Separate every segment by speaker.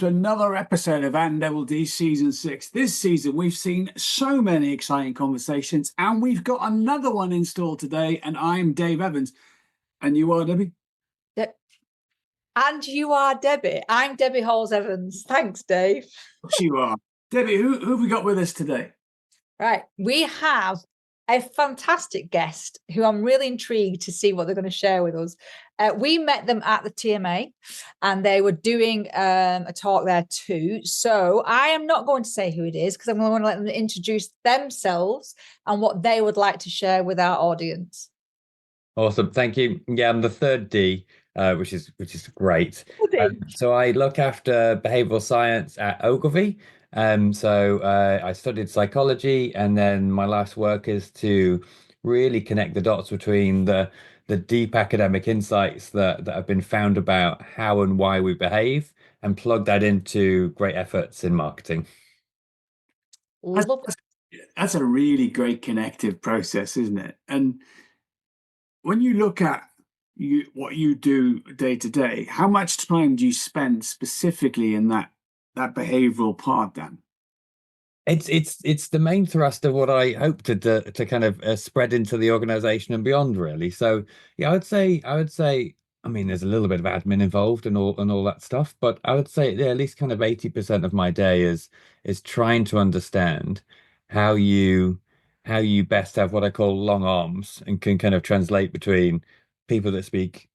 Speaker 1: to another episode of Double D Season 6. This season, we've seen so many exciting conversations, and we've got another one in store today. And I'm Dave Evans. And you are, Debbie?
Speaker 2: And you are Debbie. I'm Debbie Halls-Evans. Thanks, Dave.
Speaker 1: You are. Debbie, who have we got with us today?
Speaker 2: Right. We have a fantastic guest who I'm really intrigued to see what they're going to share with us. We met them at the TMA and they were doing a talk there too. So I am not going to say who it is because I'm going to let them introduce themselves and what they would like to share with our audience.
Speaker 3: Awesome. Thank you. Yeah, I'm the third D, which is great. So I look after behavioral science at Ogilvy. I studied psychology, and then my last work is to really connect the dots between the deep academic insights that have been found about how and why we behave and plug that into great efforts in marketing.
Speaker 1: That's a really great connective process, isn't it? And when you look at what you do day to day, how much time do you spend specifically in that behavioral part, Dan?
Speaker 3: It's the main thrust of what I hope to kind of spread into the organization and beyond, really. So yeah, I would say I mean there's a little bit of admin involved and all that stuff, but I would say at least kind of 80% of my day is trying to understand how you best have what I call long arms and can kind of translate between people that speak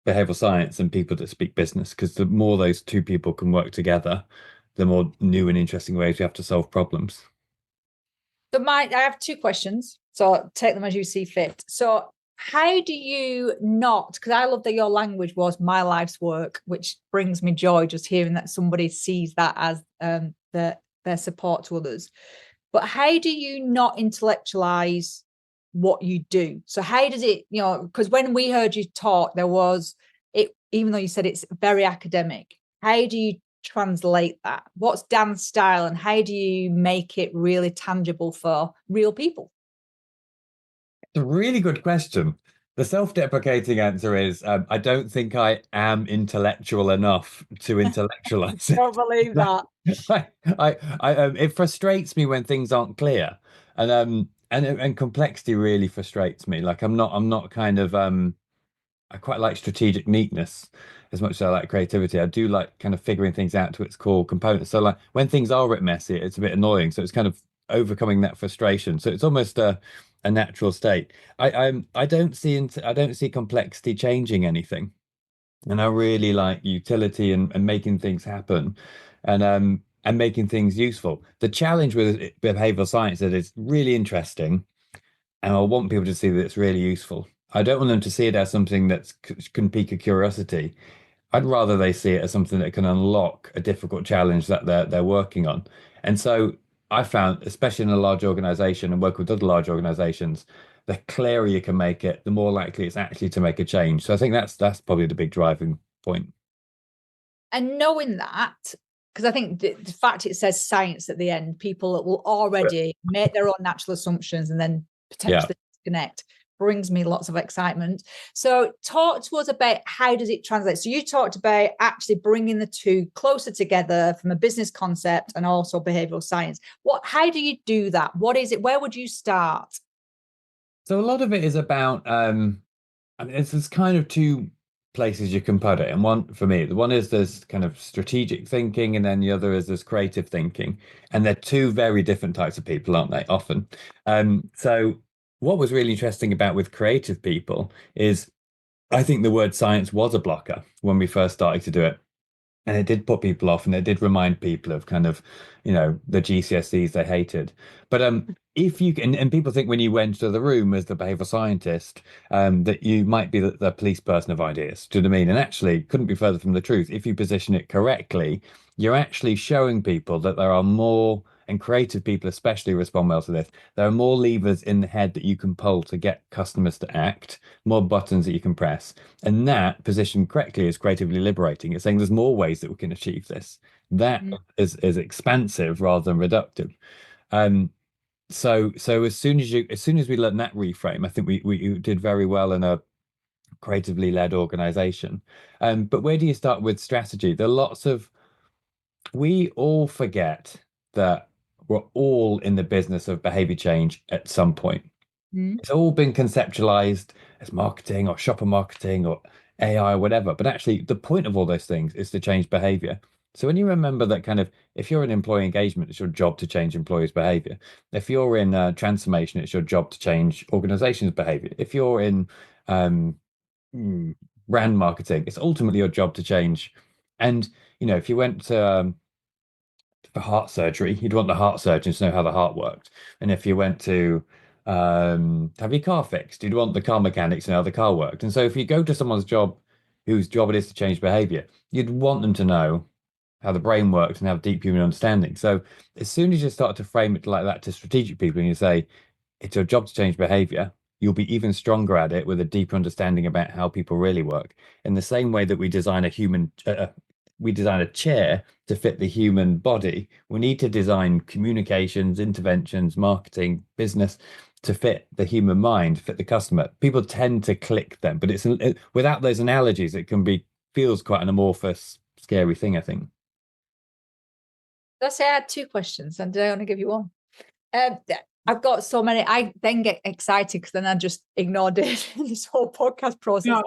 Speaker 3: behavioral science and people that speak business, because the more those two people can work together, the more new and interesting ways we have to solve problems.
Speaker 2: So I have two questions, so take them as you see fit. So how do you not, because I love that your language was my life's work, which brings me joy just hearing that somebody sees that as their support to others. But how do you not intellectualize what you do? So how does it, because when we heard you talk, there was it, even though you said it's very academic, how do you translate that? What's Dan's style and how do you make it really tangible for real people?
Speaker 3: It's a really good question. The self-deprecating answer is I don't think I am intellectual enough to intellectualize it.
Speaker 2: I don't believe that.
Speaker 3: It frustrates me when things aren't clear, and complexity really frustrates me. Like I'm not kind of I quite like strategic neatness as much as I like creativity. I do like kind of figuring things out to its core components. So like when things are a bit messy, it's a bit annoying. So it's kind of overcoming that frustration. So it's almost a natural state. I don't see complexity changing anything. And I really like utility and making things happen and making things useful. The challenge with behavioral science is that it's really interesting and I want people to see that it's really useful. I don't want them to see it as something that can pique a curiosity. I'd rather they see it as something that can unlock a difficult challenge that they're working on. And so I found, especially in a large organization and work with other large organizations, the clearer you can make it, the more likely it's actually to make a change. So I think that's probably the big driving point.
Speaker 2: And knowing that, because I think the fact it says science at the end, people will already make their own natural assumptions and then potentially disconnect, brings me lots of excitement. So talk to us about how does it translate? So you talked about actually bringing the two closer together from a business concept and also behavioral science. How do you do that? What is it? Where would you start?
Speaker 3: So a lot of it is about, I mean, there's kind of two places you can put it. And one, for me, the one is there's kind of strategic thinking, and then the other is there's creative thinking. And they're two very different types of people, aren't they, often? So what was really interesting about with creative people is I think the word science was a blocker when we first started to do it. And it did put people off and it did remind people of kind of, the GCSEs they hated. But if you can, and people think when you went to the room as the behavioral scientist, that you might be the police person of ideas. Do you know what I mean? And actually, couldn't be further from the truth. If you position it correctly, you're actually showing people that there are more, and creative people especially respond well to this. There are more levers in the head that you can pull to get customers to act, more buttons that you can press. And that positioned correctly is creatively liberating. It's saying there's more ways that we can achieve this. That is expansive rather than reductive. So as soon as we learned that reframe, I think we did very well in a creatively led organization. But where do you start with strategy? There are lots of we all forget that we're all in the business of behavior change at some point.
Speaker 2: Mm.
Speaker 3: It's all been conceptualized as marketing or shopper marketing or AI or whatever. But actually, the point of all those things is to change behavior. So when you remember that kind of, if you're in employee engagement, it's your job to change employees' behavior. If you're in transformation, it's your job to change organizations' behavior. If you're in um, brand marketing, it's ultimately your job to change. And, if you went to for heart surgery, you'd want the heart surgeon to know how the heart worked. And if you went to have your car fixed, you'd want the car mechanics to know how the car worked. And so if you go to someone's job whose job it is to change behavior, you'd want them to know how the brain works and have deep human understanding. So as soon as you start to frame it like that to strategic people and you say, it's your job to change behavior, you'll be even stronger at it with a deeper understanding about how people really work. In the same way that we design a chair to fit the human body, we need to design communications, interventions, marketing, business to fit the human mind, fit the customer. People tend to click them, but without those analogies, it feels quite an amorphous, scary thing, I think.
Speaker 2: Let's say I had two questions, and did I only give you one? I've got so many. I then get excited because then I just ignored it in this whole podcast process.
Speaker 1: No,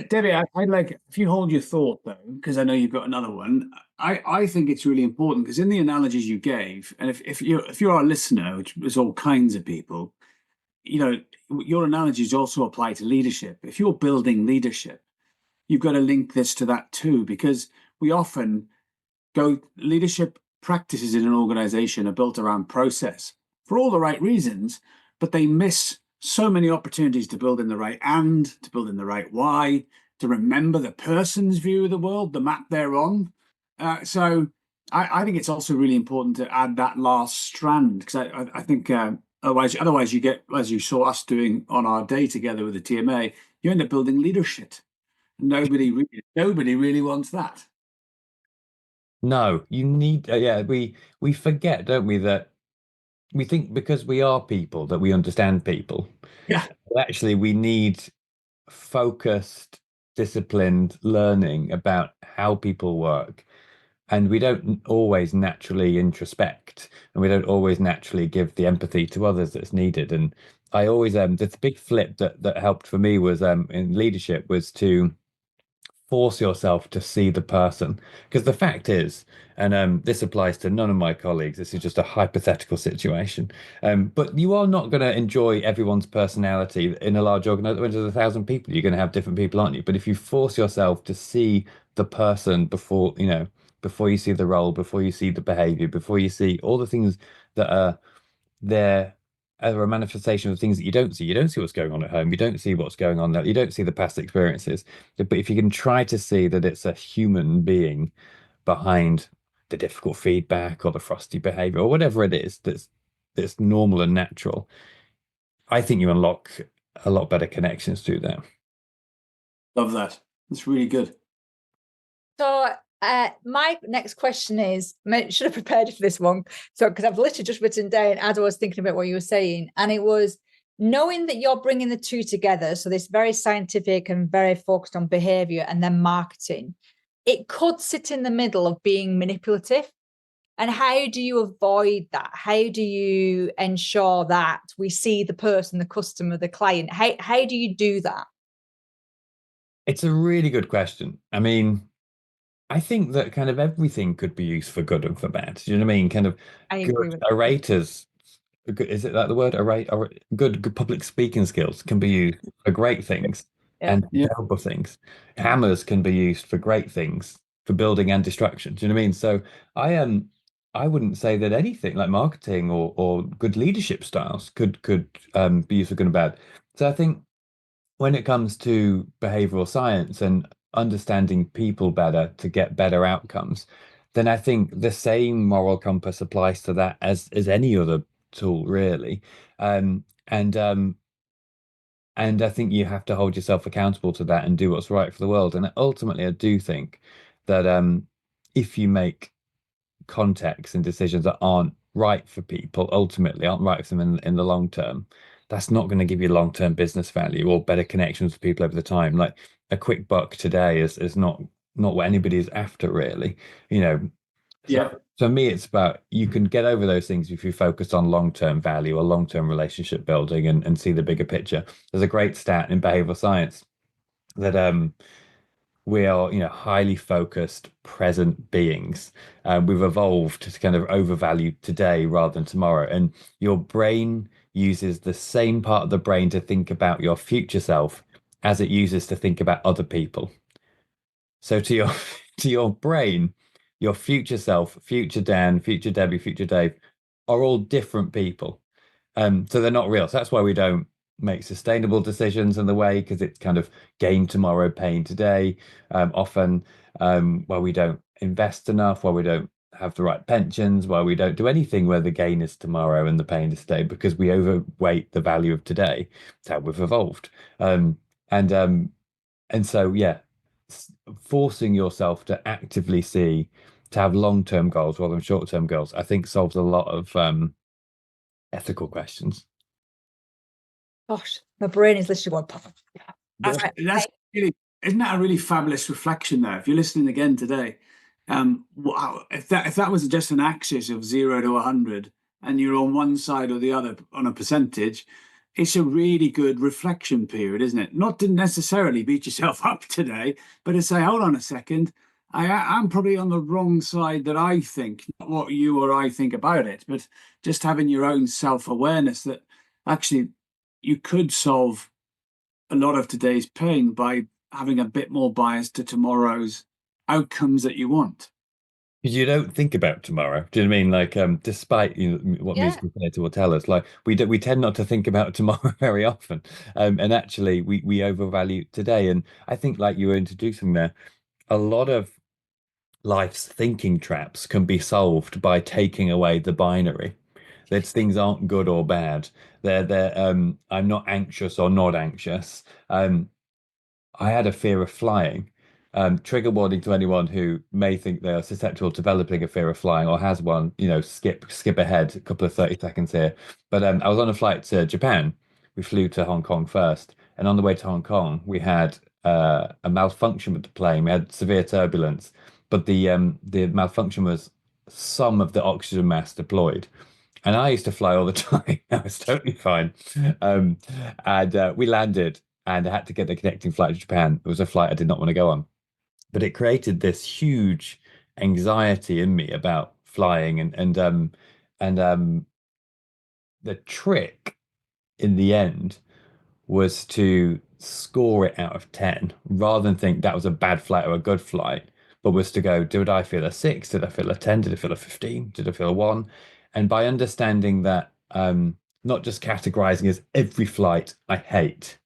Speaker 1: Debbie, I'd like, if you hold your thought though, because I know you've got another one. I think it's really important because in the analogies you gave, and if you're our listener, which is all kinds of people, your analogies also apply to leadership. If you're building leadership, you've got to link this to that too, because we often leadership practices in an organization are built around process for all the right reasons, but they miss so many opportunities to build in the right to build in the right why, to remember the person's view of the world, the map they're on. So I think it's also really important to add that last strand, because I think otherwise you get, as you saw us doing on our day together with the TMA, you end up building leadership. Nobody really wants that.
Speaker 3: No, you need, we forget, don't we, that we think because we are people that we understand people.
Speaker 1: Yeah.
Speaker 3: But actually, we need focused, disciplined learning about how people work. And we don't always naturally introspect, and we don't always naturally give the empathy to others that's needed. And I always, the big flip that helped for me was in leadership was to force yourself to see the person, because the fact is, and this applies to none of my colleagues, this is just a hypothetical situation, but you are not going to enjoy everyone's personality in a large organization. When there's 1,000 people, you're going to have different people, aren't you? But if you force yourself to see the person before you see the role, before you see the behavior, before you see all the things that are there, are a manifestation of things that you don't see. You don't see what's going on at home. You don't see what's going on there. You don't see the past experiences. But if you can try to see that it's a human being behind the difficult feedback or the frosty behavior or whatever it is that's normal and natural, I think you unlock a lot better connections through that.
Speaker 1: Love that. That's really good.
Speaker 2: So my next question is, I should have prepared for this one. So, because I've literally just written down as I was thinking about what you were saying, and it was knowing that you're bringing the two together. So this very scientific and very focused on behavior and then marketing, it could sit in the middle of being manipulative. And how do you avoid that? How do you ensure that we see the person, the customer, the client? How do you do that?
Speaker 3: It's a really good question. I mean, I think that kind of everything could be used for good and for bad. Do you know what I mean? Kind of
Speaker 2: I agree
Speaker 3: good
Speaker 2: with that.
Speaker 3: orators, is it that the word good public speaking skills can be used for great things and terrible things. Hammers can be used for great things, for building and destruction. Do you know what I mean? So I wouldn't say that anything like marketing or good leadership styles could be used for good and bad. So I think when it comes to behavioral science and understanding people better to get better outcomes, then I think the same moral compass applies to that as any other tool, really. Um, and um, and I think you have to hold yourself accountable to that and do what's right for the world. And ultimately, I do think that if you make contexts and decisions that aren't right for people, ultimately aren't right for them in the long term, that's not going to give you long-term business value or better connections with people over the time. Like a quick buck today is not what anybody's after, really. You know,
Speaker 1: Yeah.
Speaker 3: So for me, it's about you can get over those things if you focus on long-term value or long-term relationship building and see the bigger picture. There's a great stat in behavioral science that we are, highly focused, present beings. We've evolved to kind of overvalue today rather than tomorrow. And your brain uses the same part of the brain to think about your future self as it uses to think about other people. So to your to your brain, your future self, future Dan, future Debbie, future Dave are all different people. So they're not real. So that's why we don't make sustainable decisions in the way, because it's kind of gain tomorrow, pain today. Often, why we don't invest enough, why we don't have the right pensions, why we don't do anything where the gain is tomorrow and the pain is today, because we overweight the value of today. It's how we've evolved. And and so yeah, forcing yourself to actively see to have long-term goals rather than short-term goals, I think solves a lot of ethical questions.
Speaker 2: Gosh, my brain is literally going. Pop.
Speaker 1: That's really, isn't that a really fabulous reflection there? If you're listening again today, wow, if that was just an axis of 0 to 100 and you're on one side or the other on a percentage, it's a really good reflection period, isn't it? Not to necessarily beat yourself up today, but to say, hold on a second, I'm probably on the wrong side that I think, not what you or I think about it, but just having your own self-awareness that actually you could solve a lot of today's pain by having a bit more bias to tomorrow's outcomes that you want.
Speaker 3: Because you don't think about tomorrow. Do you know what I mean? Like, despite what
Speaker 2: Yeah.
Speaker 3: musical theatre will tell us, like we tend not to think about tomorrow very often. And actually we overvalue today. And I think, like you were introducing there, a lot of life's thinking traps can be solved by taking away the binary. That things aren't good or bad. They're I'm not anxious or not anxious. I had a fear of flying. Trigger warning to anyone who may think they are susceptible to developing a fear of flying or has one, skip ahead a couple of 30 seconds here. But I was on a flight to Japan. We flew to Hong Kong first. And on the way to Hong Kong, we had a malfunction with the plane. We had severe turbulence, but the malfunction was some of the oxygen mask deployed. And I used to fly all the time. I was totally fine. Um, and we landed and I had to get the connecting flight to Japan. It was a flight I did not want to go on, but it created this huge anxiety in me about flying and the trick in the end was to score it out of 10 rather than think that was a bad flight or a good flight, but was to go, did I feel a 6? Did I feel a 10? Did I feel a 15? Did I feel a 1? And by understanding that, not just categorizing as every flight I hate,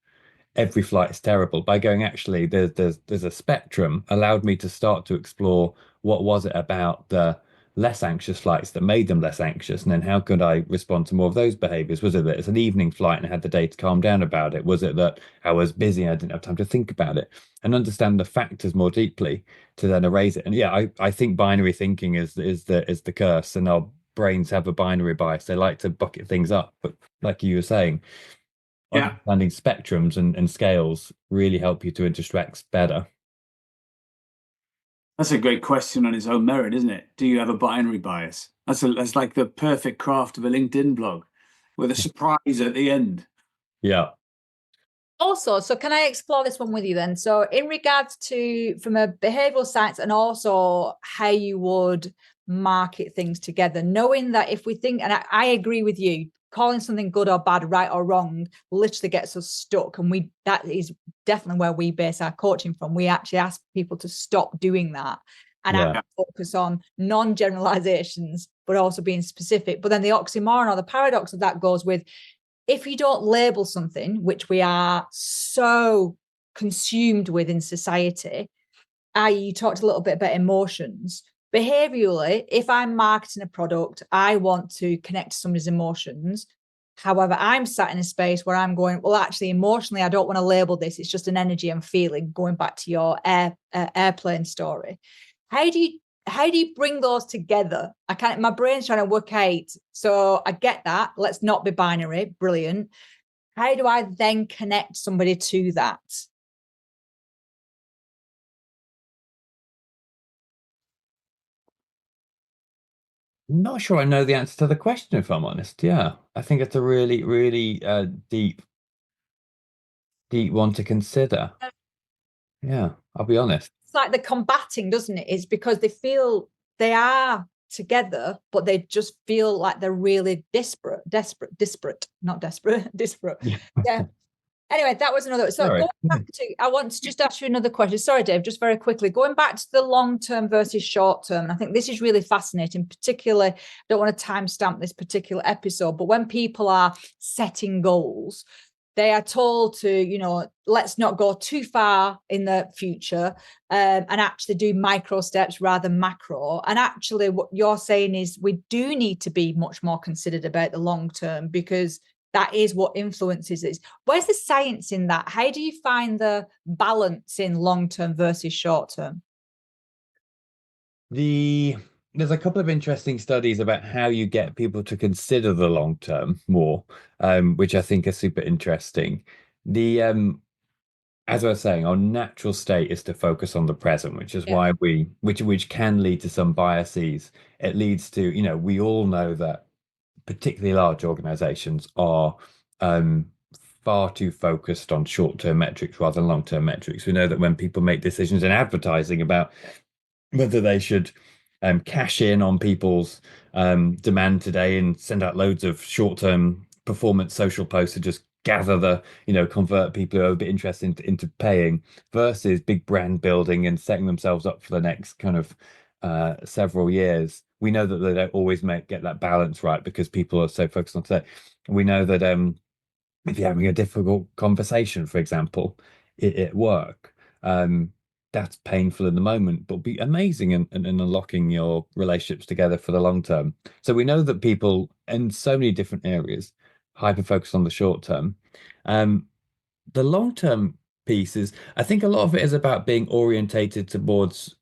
Speaker 3: every flight is terrible, by going, actually there's a spectrum, allowed me to start to explore what was it about the less anxious flights that made them less anxious, and then how could I respond to more of those behaviors? Was it that it's an evening flight and I had the day to calm down about it? Was it that I was busy and I didn't have time to think about it and understand the factors more deeply to then erase it? And yeah, I think binary thinking is the curse, and our brains have a binary bias. They like to bucket things up, but like you were saying,
Speaker 1: Yeah,
Speaker 3: understanding spectrums and scales really help you to interact better.
Speaker 1: that's a great question on its own merit, isn't it? Do you have a binary bias? That's like the perfect craft of a LinkedIn blog with a surprise at the end.
Speaker 3: Yeah.
Speaker 2: Also, so can I explore this one with you then? So in regards to from a behavioral science and also how you would market things together, knowing that if we think, and I agree with you, calling something good or bad, right or wrong, literally gets us stuck. And that is definitely where we base our coaching from. We actually ask people to stop doing that and
Speaker 3: Yeah.
Speaker 2: focus on non-generalizations, but also being specific. But then the oxymoron or the paradox of that goes with, if you don't label something, which we are so consumed with in society, i.e., you talked a little bit about emotions. Behaviorally, if I'm marketing a product, I want to connect to somebody's emotions. However, I'm sat in a space where I'm going, well, actually, emotionally, I don't want to label this. It's just an energy I'm feeling, going back to your airplane story. How do you bring those together? My brain's trying to work out. So I get that. Let's not be binary. Brilliant. How do I then connect somebody to that?
Speaker 3: not sure I know the answer to the question, if I'm honest. Yeah, I think it's a really, really deep, deep one to consider. Yeah, I'll be honest.
Speaker 2: It's like the combating, doesn't it? It's because they feel they are together, but they just feel like they're really disparate, not desperate, disparate.
Speaker 3: Yeah.
Speaker 2: Yeah. Anyway, that was another. So
Speaker 3: Sorry.
Speaker 2: going back to, I want to just ask you another question. Sorry, Dave, just very quickly. Going back to the long term versus short term, and I think this is really fascinating. Particularly, I don't want to timestamp this particular episode, but when people are setting goals, they are told to, let's not go too far in the future, and actually do micro steps rather than macro. And actually, what you're saying is we do need to be much more considered about the long term, because that is what influences it. Where's the science in that? How do you find the balance in long term versus short term?
Speaker 3: There's a couple of interesting studies about how you get people to consider the long term more, which I think are super interesting. The As I was saying, our natural state is to focus on the present, which is why which can lead to some biases. It leads to, we all know that particularly large organizations are far too focused on short-term metrics rather than long-term metrics. We know that when people make decisions in advertising about whether they should cash in on people's demand today and send out loads of short-term performance social posts to just gather the, convert people who are a bit interested into paying, versus big brand building and setting themselves up for the next kind of several years. We know that they don't always get that balance right because people are so focused on today. We know that if you're having a difficult conversation, for example, at work, that's painful in the moment, but be amazing in unlocking your relationships together for the long term. So we know that people in so many different areas hyper focus on the short term. The long term pieces, I think a lot of it is about being orientated towards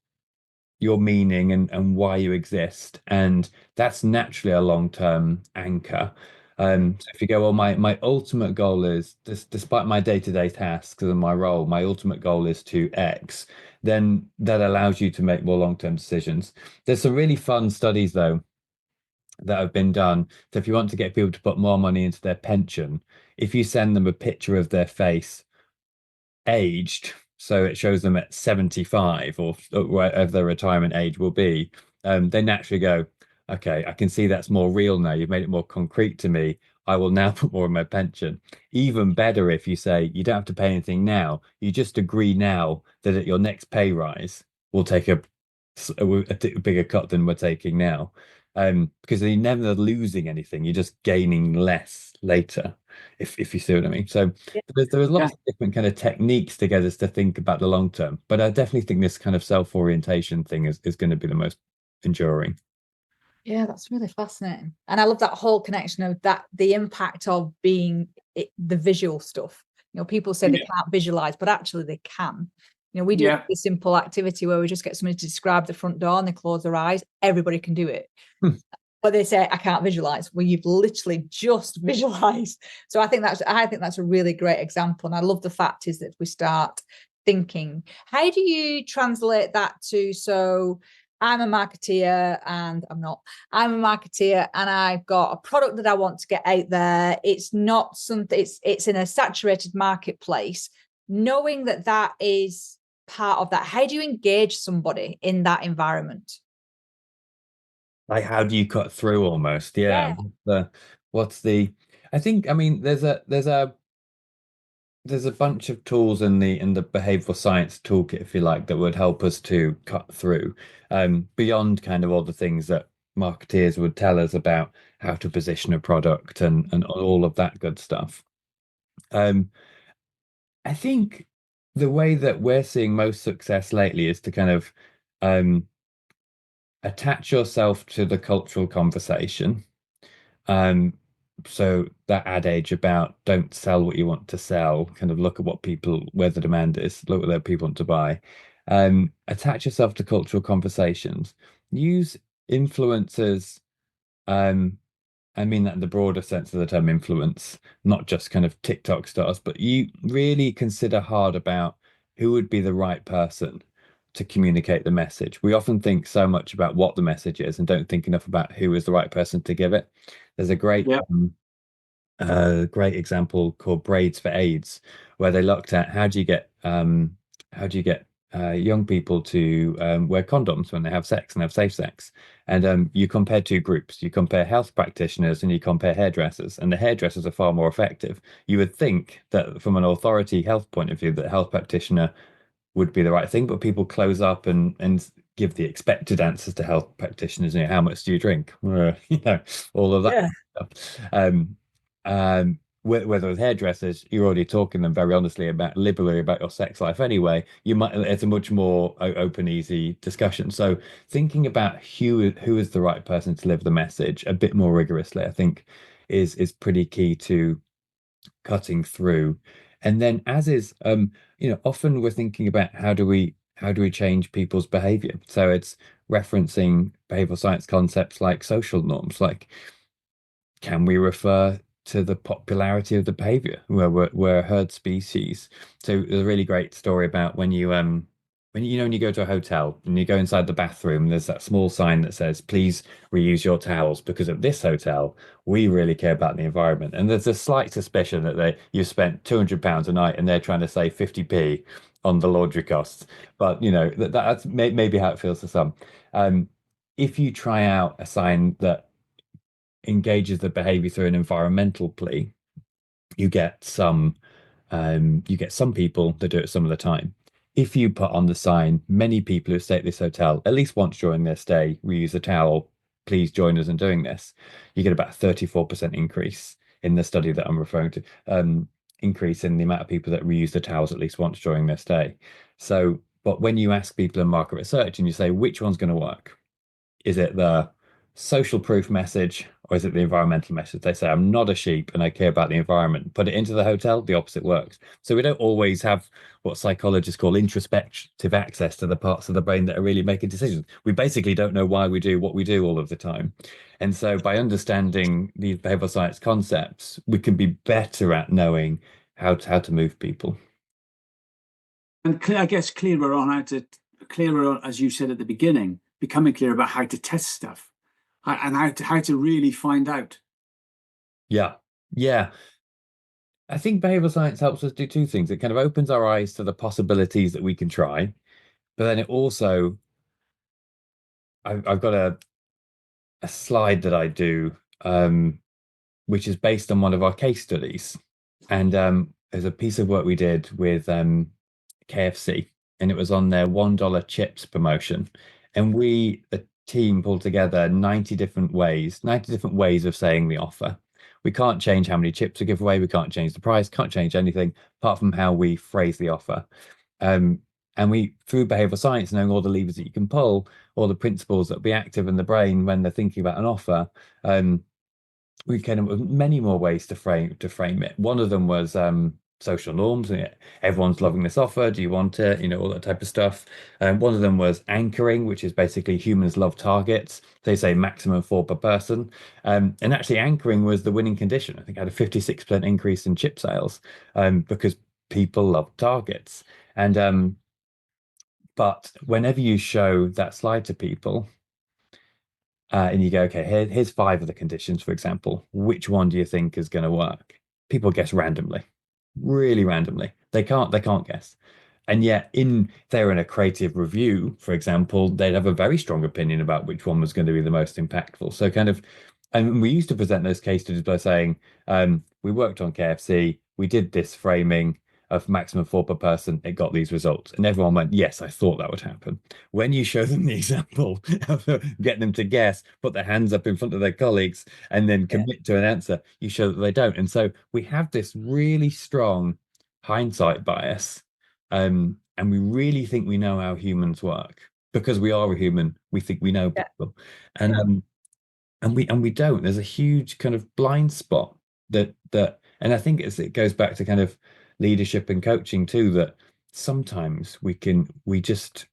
Speaker 3: your meaning and why you exist. And that's naturally a long-term anchor. So if you go, well, my ultimate goal is this, despite my day-to-day tasks and my role, my ultimate goal is to X, then that allows you to make more long-term decisions. There's some really fun studies though that have been done. So if you want to get people to put more money into their pension, if you send them a picture of their face aged, so it shows them at 75 or whatever their retirement age will be, they naturally go, okay, I can see that's more real now. You've made it more concrete to me. I will now put more in my pension. Even better if you say you don't have to pay anything now. You just agree now that at your next pay rise, we'll take a bigger cut than we're taking now. Because you're never losing anything. You're just gaining less later, if you see what I mean. So there's lots of different kind of techniques to get us to think about the long term. But I definitely think this kind of self-orientation thing is going to be the most enduring.
Speaker 2: Yeah, that's really fascinating. And I love that whole connection of that, the impact of being the visual stuff. People say they can't visualize, but actually they can. We do a simple activity where we just get somebody to describe the front door and they close their eyes. Everybody can do it. But they say, I can't visualize. Well, you've literally just visualized. So I think that's a really great example. And I love the fact is that we start thinking, how do you translate that to, so I'm a marketeer and I'm a marketeer and I've got a product that I want to get out there. It's not something, it's in a saturated marketplace. Knowing that is part of that, how do you engage somebody in that environment?
Speaker 3: Like, how do you cut through almost? Yeah. I think, I mean, there's a bunch of tools in the behavioral science toolkit, if you like, that would help us to cut through, beyond kind of all the things that marketeers would tell us about how to position a product and all of that good stuff. I think the way that we're seeing most success lately is to kind of attach yourself to the cultural conversation. So that adage about don't sell what you want to sell, kind of look at where the demand is, look at what people want to buy. Attach yourself to cultural conversations. Use influencers. I mean that in the broader sense of the term influence, not just kind of TikTok stars, but you really consider hard about who would be the right person to communicate the message. We often think so much about what the message is and don't think enough about who is the right person to give it. There's a great great example called Braids for AIDS, where they looked at how do you get young people to wear condoms when they have sex and have safe sex. And you compare two groups. You compare health practitioners and you compare hairdressers, and the hairdressers are far more effective. You would think that from an authority health point of view, that a health practitioner would be the right thing, but people close up and give the expected answers to health practitioners. You know, how much do you drink? All of that
Speaker 2: Yeah.
Speaker 3: stuff. Whether with hairdressers, you're already talking them very honestly about liberally about your sex life anyway. You might it's a much more open, easy discussion. So thinking about who is the right person to deliver the message a bit more rigorously, I think, is pretty key to cutting through. And then as is often we're thinking about how do we change people's behavior. So it's referencing behavioral science concepts like social norms, like can we refer to the popularity of the behavior where we're a herd species. So there's a really great story about when you when you go to a hotel and you go inside the bathroom, there's that small sign that says, please reuse your towels because at this hotel, we really care about the environment. And there's a slight suspicion that you've spent £200 a night and they're trying to save 50p on the laundry costs. But that's maybe how it feels to some. If you try out a sign that engages the behavior through an environmental plea, you get some people that do it some of the time. If you put on the sign, many people who stay at this hotel at least once during their stay reuse a towel, please join us in doing this, you get about a 34% increase in the study that I'm referring to, increase in the amount of people that reuse the towels at least once during their stay. So, but when you ask people in market research and you say, which one's going to work? Is it the social proof message or is it the environmental message? They say, I'm not a sheep and I care about the environment. Put it into the hotel, the opposite works. So we don't always have what psychologists call introspective access to the parts of the brain that are really making decisions. We basically don't know why we do what we do all of the time. And so by understanding these behavioral science concepts, we can be better at knowing how to move people.
Speaker 1: And I guess clearer on, as you said at the beginning, becoming clear about how to test stuff and how to really find out.
Speaker 3: Yeah. I think behavioral science helps us do two things. It kind of opens our eyes to the possibilities that we can try, but then it also, I've got a slide that I do, which is based on one of our case studies. And there's a piece of work we did with KFC, and it was on their $1 chips promotion. And the team pulled together 90 different ways of saying the offer. We can't change how many chips we give away. We can't change the price, can't change anything apart from how we phrase the offer. And we, through behavioral science, knowing all the levers that you can pull, all the principles that will be active in the brain when they're thinking about an offer, we kind of many more ways to frame it. One of them was social norms. Everyone's loving this offer. Do you want it? All that type of stuff. One of them was anchoring, which is basically humans love targets. They say maximum 4 per person. And actually anchoring was the winning condition. I think I had a 56% increase in chip sales because people love targets. And but whenever you show that slide to people, and you go, okay, here's 5 of the conditions, for example. Which one do you think is going to work? People guess randomly, really randomly. They can't guess. And yet, if they're in a creative review, for example, they'd have a very strong opinion about which one was going to be the most impactful. So and we used to present those case studies by saying, we worked on KFC, we did this framing of maximum 4 per person, it got these results. And everyone went, yes, I thought that would happen. When you show them the example, get them to guess, put their hands up in front of their colleagues, and then commit to an answer, you show that they don't. And so we have this really strong hindsight bias. And we really think we know how humans work. Because we are a human, we think we know people. And we don't. There's a huge kind of blind spot that and I think it goes back to kind of leadership and coaching too, that sometimes we just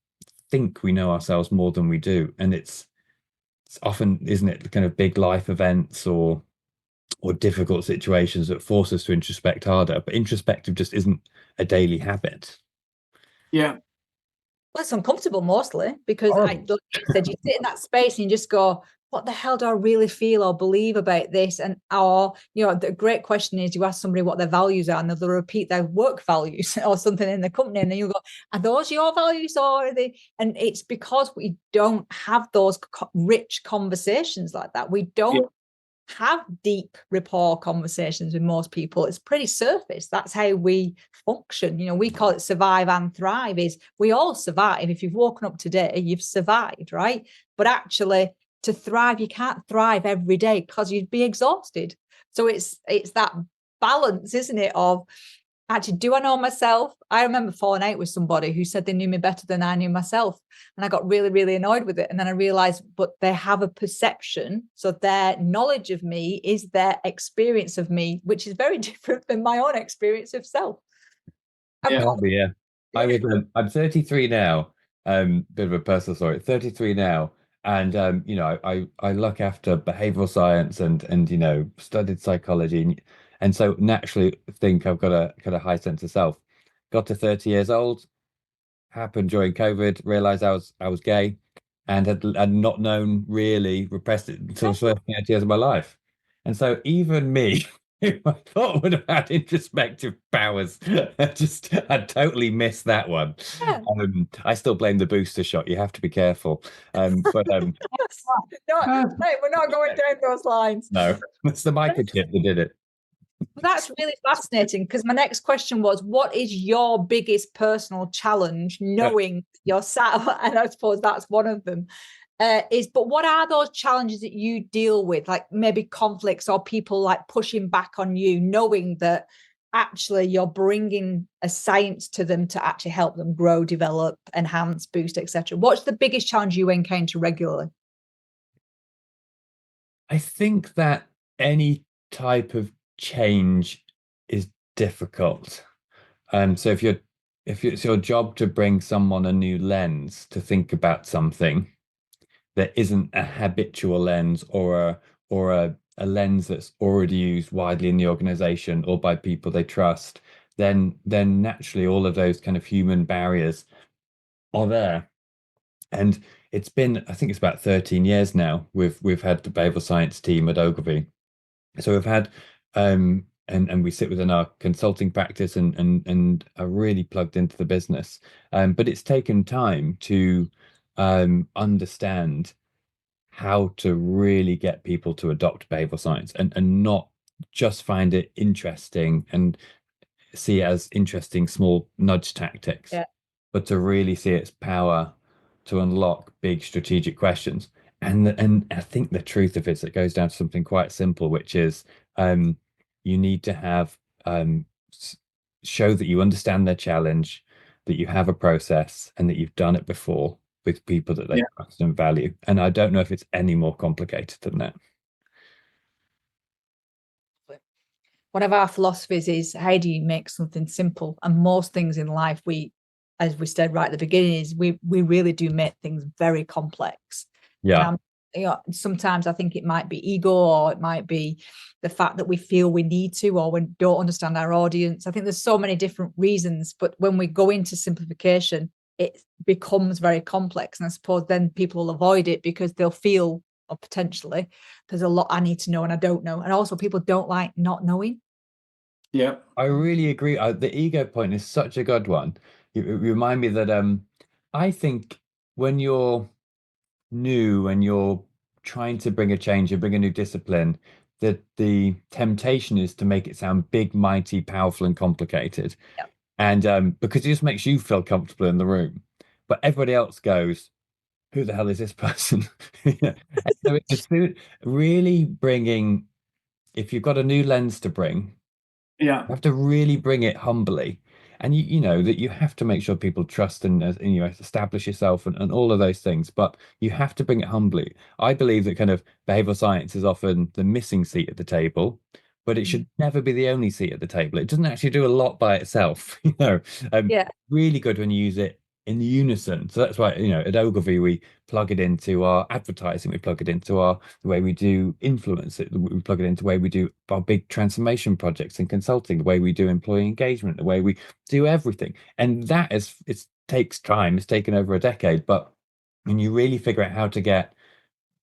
Speaker 3: think we know ourselves more than we do. And it's often, isn't it, the kind of big life events or difficult situations that force us to introspect harder, but introspective just isn't a daily habit.
Speaker 1: Yeah.
Speaker 2: Well, it's uncomfortable mostly because like you said, you sit in that space and you just go, what the hell do I really feel or believe about this? And the great question is, you ask somebody what their values are and they'll repeat their work values or something in the company, and then you go, are those your values or are they? And it's because we don't have those rich conversations like that. We don't have deep rapport conversations with most people. It's pretty surface. That's how we function. We call it survive and thrive. Is we all survive. If you've woken up today, you've survived, right? But actually, to thrive, you can't thrive every day because you'd be exhausted. So it's that balance, isn't it, of actually, do I know myself? I remember falling out with somebody who said they knew me better than I knew myself. And I got really, really annoyed with it. And then I realized, but they have a perception. So their knowledge of me is their experience of me, which is very different than my own experience of self.
Speaker 3: Yeah. I'm 33 now. Bit of a personal story. 33 now. And I look after behavioral science and studied psychology. And so naturally think I've got a kind of high sense of self. Got to 30 years old, happened during COVID, realized I was gay and had not known, really repressed it until the first 30 years of my life. And so even me, who I thought would have had introspective powers, I totally missed that one.
Speaker 2: Yeah.
Speaker 3: I still blame the booster shot. You have to be careful. But
Speaker 2: we're not going down those lines.
Speaker 3: No, it's the microchip that did it.
Speaker 2: Well, that's really fascinating, because my next question was, what is your biggest personal challenge, knowing yourself? And I suppose that's one of them. But what are those challenges that you deal with, like maybe conflicts or people like pushing back on you, knowing that actually you're bringing a science to them to actually help them grow, develop, enhance, boost, etc.? What's the biggest challenge you encounter regularly?
Speaker 3: I think that any type of change is difficult. So if it's your job to bring someone a new lens to think about something that isn't a habitual lens or a lens that's already used widely in the organization or by people they trust, then naturally all of those kind of human barriers are there. And it's been, I think it's about 13 years now we've had the behavioral science team at Ogilvy. So we've had and we sit within our consulting practice and are really plugged into the business. But it's taken time to understand how to really get people to adopt behavioral science and not just find it interesting and see it as interesting small nudge tactics, but to really see its power to unlock big strategic questions. And I think the truth of it is it goes down to something quite simple, which is you need to have show that you understand their challenge, that you have a process, and that you've done it before with people that they trust and value. And I don't know if it's any more complicated than that.
Speaker 2: One of our philosophies is, how do you make something simple? And most things in life, as we said right at the beginning, is we really do make things very complex.
Speaker 3: Yeah.
Speaker 2: Sometimes I think it might be ego, or it might be the fact that we feel we need to, or we don't understand our audience. I think there's so many different reasons, but when we go into simplification, it becomes very complex. And I suppose then people will avoid it because they'll feel, or potentially, there's a lot I need to know and I don't know. And also people don't like not knowing.
Speaker 1: Yeah,
Speaker 3: I really agree. The ego point is such a good one. You remind me that I think when you're new and you're trying to bring a change and bring a new discipline, that the temptation is to make it sound big, mighty, powerful, and complicated.
Speaker 2: Yep.
Speaker 3: And because it just makes you feel comfortable in the room, but everybody else goes, who the hell is this person? So it's just really bringing, if you've got a new lens to bring, you have to really bring it humbly. And you know that you have to make sure people trust and establish yourself and all of those things, but you have to bring it humbly. I believe that kind of behavioral science is often the missing seat at the table, but it should never be the only seat at the table. It doesn't actually do a lot by itself, really good when you use it in unison. So that's why, at Ogilvy, we plug it into our advertising, we plug it into the way we do influence it, we plug it into the way we do our big transformation projects and consulting, the way we do employee engagement, the way we do everything. And that it's takes time. It's taken over a decade, but when you really figure out how to get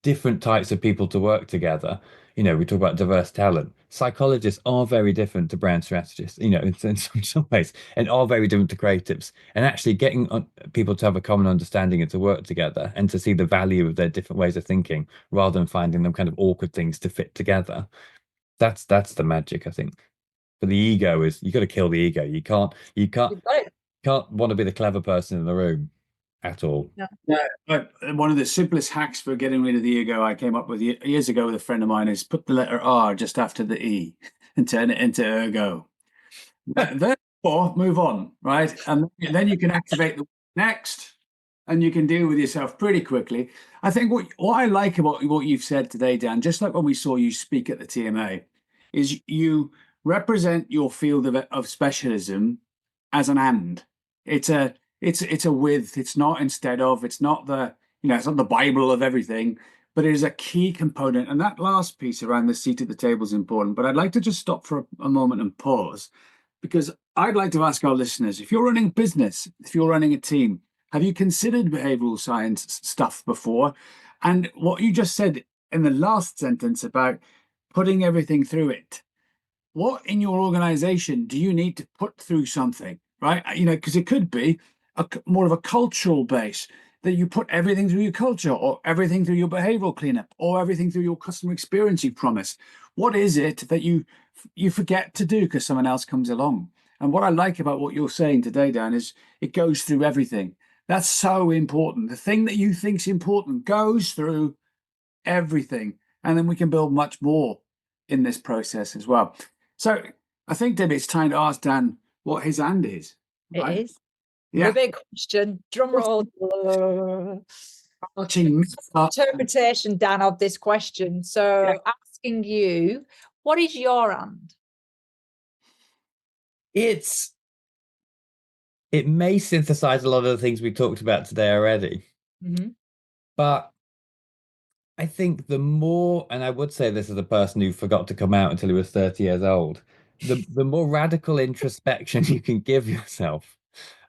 Speaker 3: different types of people to work together, we talk about diverse talent. Psychologists are very different to brand strategists, in some ways, and are very different to creatives. And actually getting people to have a common understanding and to work together and to see the value of their different ways of thinking rather than finding them kind of awkward things to fit together. That's the magic, I think. But the ego is, you got to kill the ego. You can't
Speaker 2: You've got it.
Speaker 3: want to be the clever person in the room at all.
Speaker 1: Yeah, but one of the simplest hacks for getting rid of the ego I came up with years ago with a friend of mine is put the letter R just after the E and turn it into ergo. Therefore, move on, right? And then you can activate the next, and you can deal with yourself pretty quickly. I think what I like about what you've said today, Dan, just like when we saw you speak at the TMA, is you represent your field of specialism as an and. It's a with. It's not instead of. It's not it's not the Bible of everything, but it is a key component. And that last piece around the seat at the table is important. But I'd like to just stop for a moment and pause, because I'd like to ask our listeners, if you're running a business, if you're running a team, have you considered behavioral science stuff before? And what you just said in the last sentence about putting everything through it, what in your organization do you need to put through something, right? Because it could be more of a cultural base, that you put everything through your culture, or everything through your behavioral cleanup, or everything through your customer experience you promise. What is it that you forget to do because someone else comes along? And what I like about what you're saying today, Dan, is it goes through everything. That's so important. The thing that you think's important goes through everything, and then we can build much more in this process as well. So I think, Debbie, it's time to ask Dan what his and is. Right?
Speaker 2: It is.
Speaker 1: Yeah.
Speaker 2: The big question. Drum roll. Interpretation, Dan, of this question. So asking you, what is your and?
Speaker 3: It may synthesize a lot of the things we talked about today already.
Speaker 2: Mm-hmm.
Speaker 3: But I think the more, and I would say this as a person who forgot to come out until he was 30 years old, the more radical introspection you can give yourself,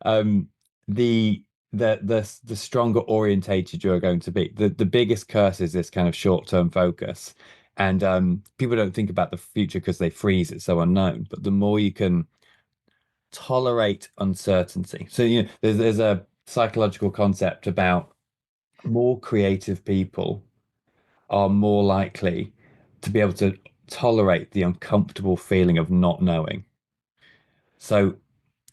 Speaker 3: the stronger orientated you're going to be. The biggest curse is this kind of short-term focus. And people don't think about the future because they freeze, it's so unknown. But the more you can tolerate uncertainty. So there's a psychological concept about more creative people are more likely to be able to tolerate the uncomfortable feeling of not knowing. So,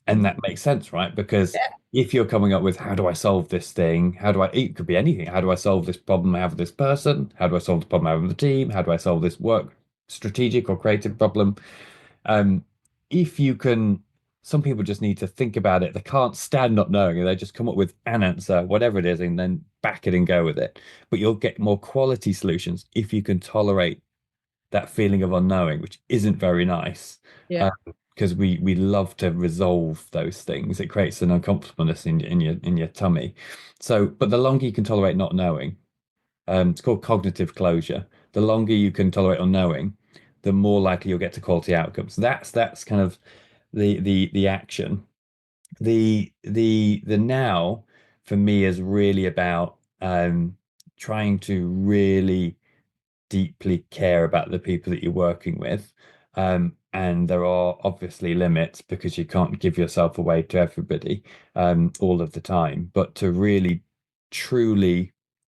Speaker 3: and that makes sense, right? Because if you're coming up with, how do I solve this thing? It could be anything. How do I solve this problem I have with this person? How do I solve the problem I have with the team? How do I solve this work strategic or creative problem? If you can, some people just need to think about it. They can't stand not knowing, and they just come up with an answer, whatever it is, and then back it and go with it. But you'll get more quality solutions if you can tolerate that feeling of unknowing, which isn't very nice.
Speaker 2: Yeah.
Speaker 3: Because we love to resolve those things. It creates an uncomfortableness in your tummy. So, but the longer you can tolerate not knowing, it's called cognitive closure. The longer you can tolerate unknowing, the more likely you'll get to quality outcomes. That's kind of the action. The now for me is really about trying to really deeply care about the people that you're working with. And there are obviously limits because you can't give yourself away to everybody all of the time, but to really truly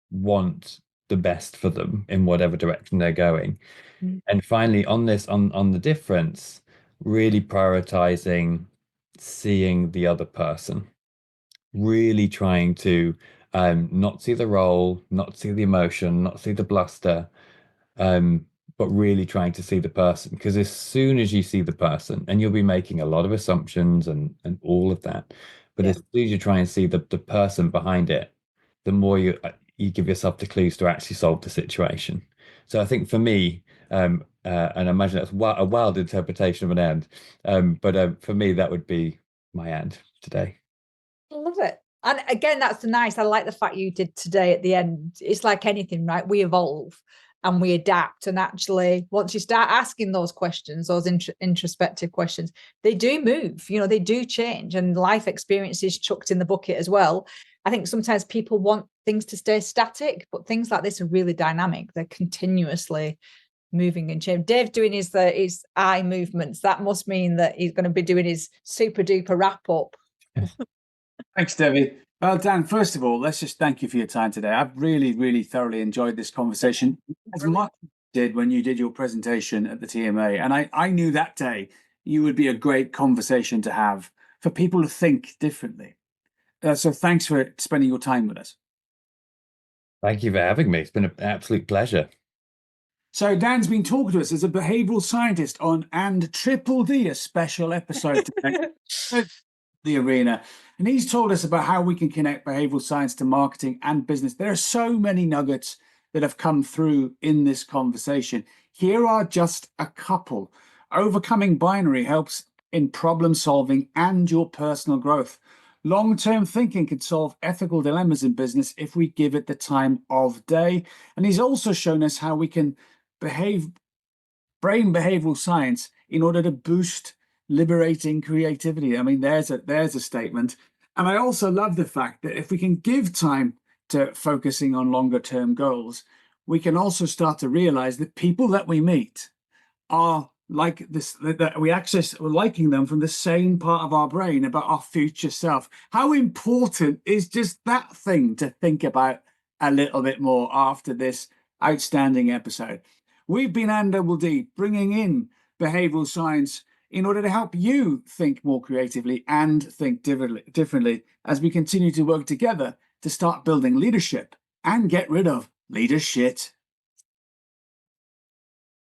Speaker 3: want the best for them in whatever direction they're going. And finally, on the difference, really prioritizing seeing the other person, really trying to not see the role, not see the emotion, not see the bluster, but really trying to see the person. Because as soon as you see the person, and you'll be making a lot of assumptions and all of that, but as soon as you try and see the person behind it, the more you give yourself the clues to actually solve the situation. So I think for me, and I imagine that's a wild interpretation of an end, but for me, that would be my end today.
Speaker 2: I love it. And again, that's nice. I like the fact you did today at the end. It's like anything, right? We evolve. and we adapt. And actually, once you start asking those questions, those introspective questions, they do move, they do change, and life experience is chucked in the bucket as well. I think sometimes people want things to stay static, but things like this are really dynamic. They're continuously moving and changing. Dave doing his eye movements. That must mean that he's going to be doing his super duper wrap up.
Speaker 1: Thanks, Debbie. Well, Dan, first of all, let's just thank you for your time today. I've really, really thoroughly enjoyed this conversation, as much as I did when you did your presentation at the TMA. And I knew that day you would be a great conversation to have for people to think differently. So thanks for spending your time with us.
Speaker 3: Thank you for having me. It's been an absolute pleasure.
Speaker 1: So Dan's been talking to us as a behavioural scientist on And Triple D, a special episode today. The arena, and he's told us about how we can connect behavioral science to marketing and business. There are so many nuggets that have come through in this conversation. Here are just a couple. Overcoming binary helps in problem solving and your personal growth. Long-term thinking can solve ethical dilemmas in business if we give it the time of day. And he's also shown us how we can brain behavioral science in order to boost liberating creativity. I mean, there's a statement. And I also love the fact that if we can give time to focusing on longer term goals, we can also start to realize that people that we meet are like this, that we access, we're liking them from the same part of our brain about our future self. How important is just that thing to think about a little bit more after this outstanding episode? We've been And bringing in behavioral science in order to help you think more creatively and think differently as we continue to work together to start building leadership and get rid of leadership.